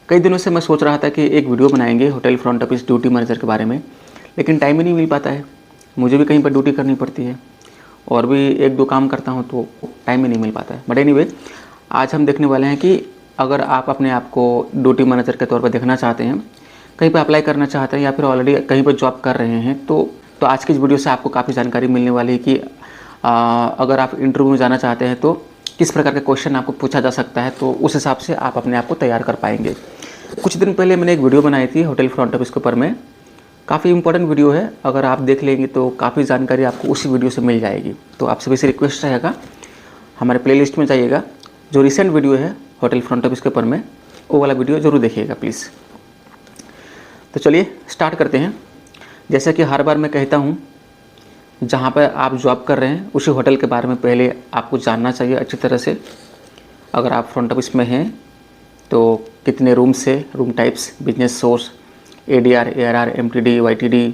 कई दिनों से मैं सोच रहा था कि एक वीडियो बनाएंगे hotel front office duty manager के बारे में, लेकिन टाइम ही नहीं मिल पाता है। मुझे भी कहीं पर ड्यूटी करनी पड़ती है और भी एक दो काम करता हूँ तो टाइम ही नहीं मिल पाता है। बट एनीवे, आज हम देखने वाले हैं कि अगर आप अपने आप को ड्यूटी मैनेजर के तौर पर देखना चाहते हैं, कहीं पर अप्लाई करना चाहते हैं या फिर ऑलरेडी कहीं पर जॉब कर रहे हैं तो आज की इस वीडियो से आपको काफ़ी जानकारी मिलने वाली है कि अगर आप इंटरव्यू में जाना चाहते हैं तो किस प्रकार के क्वेश्चन आपको पूछा जा सकता है, तो उस हिसाब से आप अपने आप को तैयार कर पाएंगे। कुछ दिन पहले मैंने एक वीडियो बनाई थी होटल फ्रंट ऑफिस के ऊपर में। काफ़ी इंपॉर्टेंट वीडियो है, अगर आप देख लेंगे तो काफ़ी जानकारी आपको उसी वीडियो से मिल जाएगी। तो आप सभी से रिक्वेस्ट रहेगा, हमारे प्लेलिस्ट में जाइएगा, जो रिसेंट वीडियो है होटल फ्रंट ऑफिस के ऊपर में, वो वाला वीडियो ज़रूर देखिएगा प्लीज़। तो चलिए स्टार्ट करते हैं। जैसा कि हर बार मैं कहता हूँ, जहाँ पर आप जॉब कर रहे हैं उसी होटल के बारे में पहले आपको जानना चाहिए अच्छी तरह से। अगर आप फ्रंट ऑफिस में हैं तो कितने रूम्स है, room types, business source, ADR, ARR, MTD, YTD,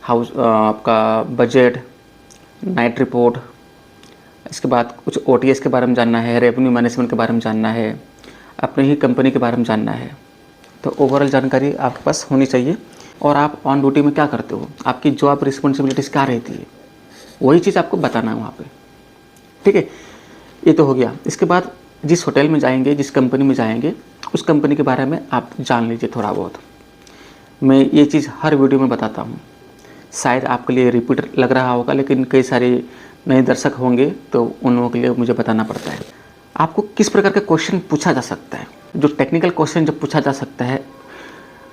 house, आपका बजट, नाइट रिपोर्ट, इसके बाद कुछ OTS के बारे में जानना है, रेवेन्यू मैनेजमेंट के बारे में जानना है, अपनी ही कंपनी के बारे में जानना है। तो ओवरऑल जानकारी आपके पास होनी चाहिए। और आप ऑन ड्यूटी में क्या करते हो, आपकी जॉब रिस्पॉन्सिबिलिटीज़ क्या रहती है, वही चीज़ आपको बताना है वहाँ पे। ठीक है, ये तो हो गया। इसके बाद जिस होटल में जाएंगे, जिस कंपनी में जाएंगे, उस कंपनी के बारे में आप जान लीजिए थोड़ा बहुत। मैं ये चीज़ हर वीडियो में बताता हूँ, शायद आपके लिए रिपीट लग रहा होगा, लेकिन कई सारे नए दर्शक होंगे तो उन लोगों के लिए मुझे बताना पड़ता है। आपको किस प्रकार का क्वेश्चन पूछा जा सकता है, जो टेक्निकल क्वेश्चन जब पूछा जा सकता है,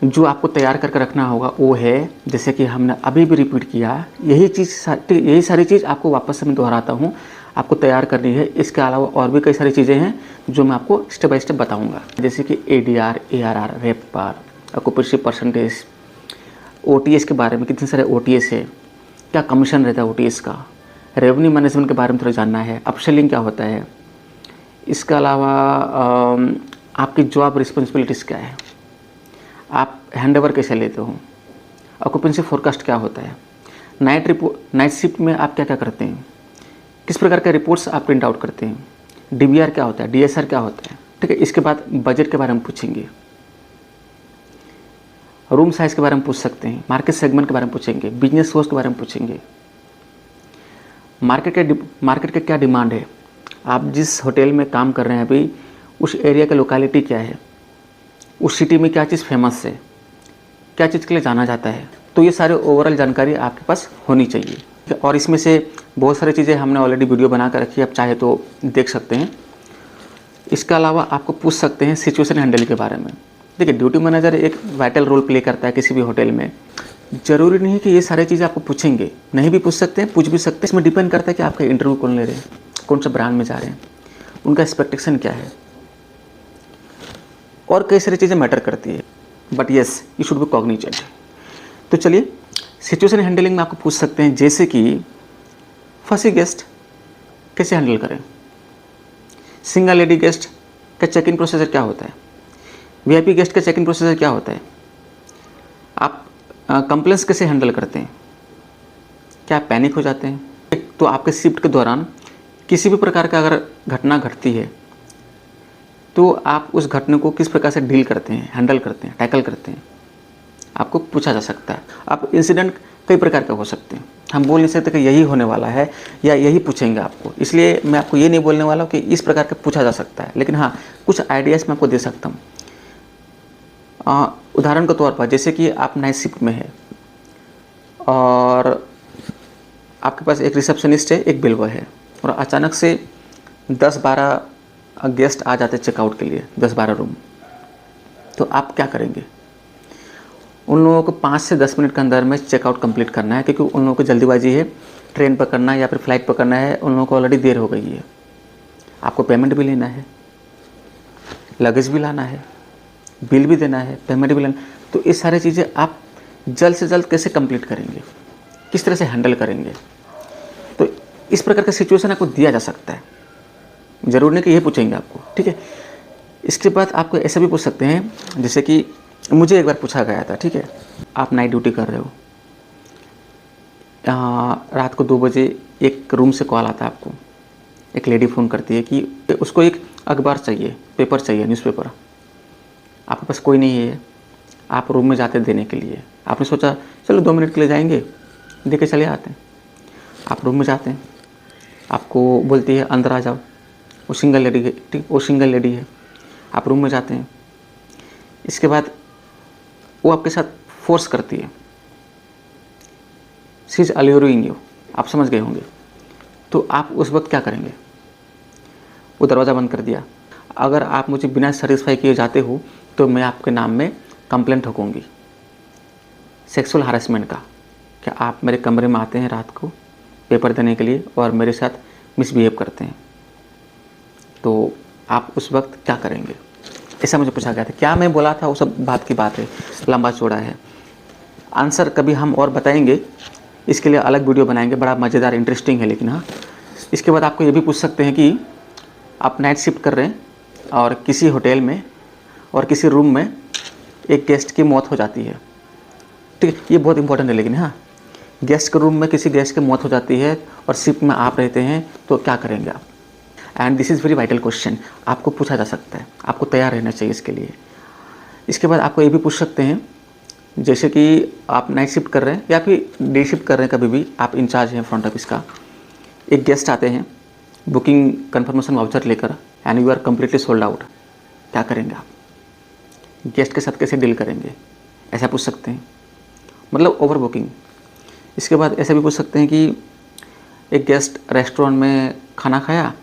जो आपको तैयार करके रखना होगा वो है, जैसे कि हमने अभी भी रिपीट किया, यही सारी चीज़ आपको वापस से मैं दोहराता हूँ, आपको तैयार करनी है। इसके अलावा और भी कई सारी चीज़ें हैं जो मैं आपको स्टेप बाय स्टेप बताऊँगा, जैसे कि ADR, ARR, RevPAR, occupancy percentage, OTS के बारे में, कितने सारे OTS है, क्या कमीशन रहता है OTS का, रेवेन्यू मैनेजमेंट के बारे में थोड़ा जानना है, अपसेलिंग क्या होता है, इसके अलावा आपकी जॉब रिस्पॉन्सिबिलिटीज़ क्या है, आप हैंडओवर कैसे लेते हो, ऑक्यूपेंसी फोरकास्ट क्या होता है, नाइट शिफ्ट में आप क्या क्या करते हैं, किस प्रकार के रिपोर्ट्स आप प्रिंट आउट करते हैं, DBR क्या होता है, DSR क्या होता है। ठीक है, इसके बाद बजट के बारे में पूछेंगे, रूम साइज के बारे में पूछ सकते हैं, मार्केट सेगमेंट के बारे में पूछेंगे, बिजनेस सोर्स के बारे में पूछेंगे, मार्केट का क्या डिमांड है, आप जिस होटल में काम कर रहे हैं अभी उस एरिया का लोकेलिटी क्या है, उस सिटी में क्या चीज़ फेमस है, क्या चीज़ के लिए जाना जाता है। तो ये सारे ओवरऑल जानकारी आपके पास होनी चाहिए। और इसमें से बहुत सारी चीज़ें हमने ऑलरेडी वीडियो बना कर रखी है, आप चाहे तो देख सकते हैं। इसके अलावा आपको पूछ सकते हैं सिचुएशन हैंडल के बारे में। देखिए, ड्यूटी मैनेजर एक वाइटल रोल प्ले करता है किसी भी होटल में। ज़रूरी नहीं है कि ये सारी चीज़ें आपको पूछेंगे, नहीं भी पूछ सकते हैं, पूछ भी सकते हैं। इसमें डिपेंड करता है कि आपका इंटरव्यू कौन ले रहे हैं, कौन सा ब्रांड में जा रहे हैं, उनका एक्सपेक्टेशन क्या है, और कई सारी चीज़ें मैटर करती है। But yes, you should be cognizant. तो चलिए, सिचुएशन हैंडलिंग में आपको पूछ सकते हैं, जैसे कि फंसी गेस्ट कैसे हैंडल करें, सिंगल लेडी गेस्ट का चेक इन प्रोसीजर क्या होता है, VIP गेस्ट का चेक इन प्रोसीजर क्या होता है, आप कंप्लेंट्स कैसे हैंडल करते हैं, क्या आप पैनिक हो जाते हैं। तो आपके शिफ्ट के दौरान किसी भी प्रकार का अगर घटना घटती है तो आप उस घटना को किस प्रकार से डील करते हैं, हैंडल करते हैं, टैकल करते हैं, आपको पूछा जा सकता है। आप इंसिडेंट कई प्रकार के हो सकते हैं, हम बोल नहीं सकते कि यही होने वाला है या यही पूछेंगे आपको, इसलिए मैं आपको ये नहीं बोलने वाला हूँ कि इस प्रकार का पूछा जा सकता है। लेकिन हाँ, कुछ आइडियाज़ मैं आपको दे सकता हूँ। उदाहरण के तौर पर, जैसे कि आप नाइट शिफ्ट में है और आपके पास एक रिसेप्शनिस्ट है, एक बिलवर है, और अचानक से 10-12 गेस्ट आ जाते हैं चेकआउट के लिए, 10-12 रूम। तो आप क्या करेंगे, उन लोगों को 5 से 10 मिनट के अंदर में चेकआउट कंप्लीट करना है, क्योंकि उन लोगों को जल्दीबाजी है, ट्रेन पकड़ना है या फिर फ्लाइट पकड़ना है, उन लोगों को ऑलरेडी देर हो गई है। आपको पेमेंट भी लेना है, लगेज भी लाना है, बिल भी देना है, पेमेंट भी लेना। तो ये सारी चीज़ें आप जल्द से जल्द कैसे कंप्लीट करेंगे, किस तरह से हैंडल करेंगे। तो इस प्रकार का सिचुएशन आपको दिया जा सकता है, ज़रूर नहीं कि ये पूछेंगे आपको। ठीक है, इसके बाद आपको ऐसा भी पूछ सकते हैं, जैसे कि मुझे एक बार पूछा गया था। ठीक है, आप नाइट ड्यूटी कर रहे हो, रात को 2 बजे एक रूम से कॉल आता है आपको, एक लेडी फ़ोन करती है कि उसको एक अखबार चाहिए, पेपर चाहिए, न्यूज़पेपर। आपके पास कोई नहीं है, आप रूम में जाते देने के लिए। आपने सोचा चलो 2 मिनट के लिए जाएंगे, दे के चले आते हैं। आप रूम में जाते हैं, आपको बोलती है अंदर आ जाओ, वो सिंगल लेडी है, ठीक, वो सिंगल लेडी है। आप रूम में जाते हैं, इसके बाद वो आपके साथ फोर्स करती है, शी इज़ अल्यूरिंग यू, आप समझ गए होंगे। तो आप उस वक्त क्या करेंगे? वो दरवाज़ा बंद कर दिया। अगर आप मुझे बिना सेटिस्फाई किए जाते हो तो मैं आपके नाम में कंप्लेंट ठोकूंगी सेक्सुअल हरासमेंट का। क्या आप मेरे कमरे में आते हैं रात को पेपर देने के लिए और मेरे साथ मिसबिहेव करते हैं, तो आप उस वक्त क्या करेंगे? ऐसा मुझे पूछा गया था। क्या मैं बोला था वो सब बात की बात है, लंबा चौड़ा है। आंसर कभी हम और बताएंगे, इसके लिए अलग वीडियो बनाएंगे, बड़ा मज़ेदार इंटरेस्टिंग है। लेकिन हाँ, इसके बाद आपको ये भी पूछ सकते हैं कि आप नाइट शिफ्ट कर रहे हैं और किसी होटल में और किसी रूम में एक गेस्ट की मौत हो जाती है, ठीक है, ये बहुत इंपॉर्टेंट है। लेकिन हाँ, गेस्ट के रूम में किसी गेस्ट की मौत हो जाती है और शिफ्ट में आप रहते हैं, तो क्या करेंगे आप? And this is very vital question, आपको पूछा जा सकता है, आपको तैयार रहना चाहिए इसके लिए। इसके बाद आपको ये भी पूछ सकते हैं, जैसे कि आप नाइट शिफ्ट कर रहे हैं या फिर डे शिफ्ट कर रहे हैं, कभी भी आप इंचार्ज हैं फ्रंट ऑफिस का, एक गेस्ट आते हैं बुकिंग कन्फर्मेशन वाउचर लेकर and you are completely sold out, क्या करेंगे आप? गेस्ट के साथ कैसे डील करेंगे? ऐसा पूछ सकते हैं, मतलब ओवर बुकिंग। इसके बाद ऐसा भी पूछ सकते हैं कि एक गेस्ट रेस्टोरेंट में खाना खाया,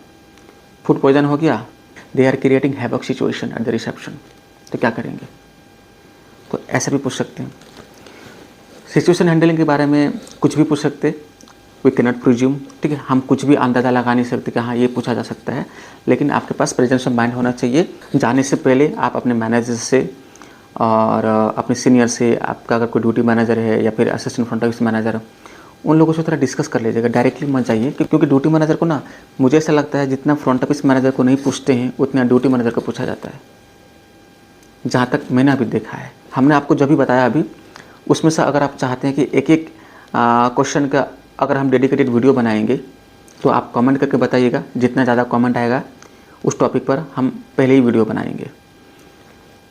फूड पॉइजन हो गया, they are creating havoc situation at the reception, तो क्या करेंगे? तो ऐसा भी पूछ सकते हैं। सिचुएशन हैंडलिंग के बारे में कुछ भी पूछ सकते, वी कैन नॉट प्रिज्यूम, ठीक है, हम कुछ भी अंदाज़ा लगा नहीं सकते कि हाँ ये पूछा जा सकता है। लेकिन आपके पास प्रेजेंस ऑफ माइंड होना चाहिए। जाने से पहले आप अपने मैनेजर से और अपने सीनियर से, आपका अगर कोई ड्यूटी मैनेजर है या फिर असिस्टेंट फ्रंट ऑफिस मैनेजर, उन लोगों से थोड़ा डिस्कस कर लीजिएगा, डायरेक्टली मत जाइए। क्योंकि ड्यूटी मैनेजर को ना, मुझे ऐसा लगता है जितना फ्रंट ऑफिस मैनेजर को नहीं पूछते हैं उतना ड्यूटी मैनेजर को पूछा जाता है, जहाँ तक मैंने अभी देखा है। हमने आपको जो भी बताया अभी, उसमें से अगर आप चाहते हैं कि एक एक क्वेश्चन का अगर हम डेडिकेटेड वीडियो बनाएंगे तो आप कमेंट करके बताइएगा। जितना ज़्यादा कमेंट आएगा उस टॉपिक पर हम पहले ही वीडियो बनाएंगे।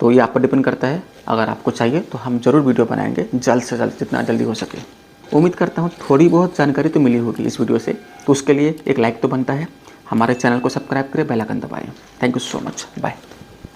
तो ये आप पर डिपेंड करता है, अगर आपको चाहिए तो हम ज़रूर वीडियो बनाएंगे जल्द से जल्द, जितना जल्दी हो सके। उम्मीद करता हूँ थोड़ी बहुत जानकारी तो मिली होगी इस वीडियो से, तो उसके लिए एक लाइक तो बनता है। हमारे चैनल को सब्सक्राइब करें, बेल आइकन दबाएं। Thank you so much, bye.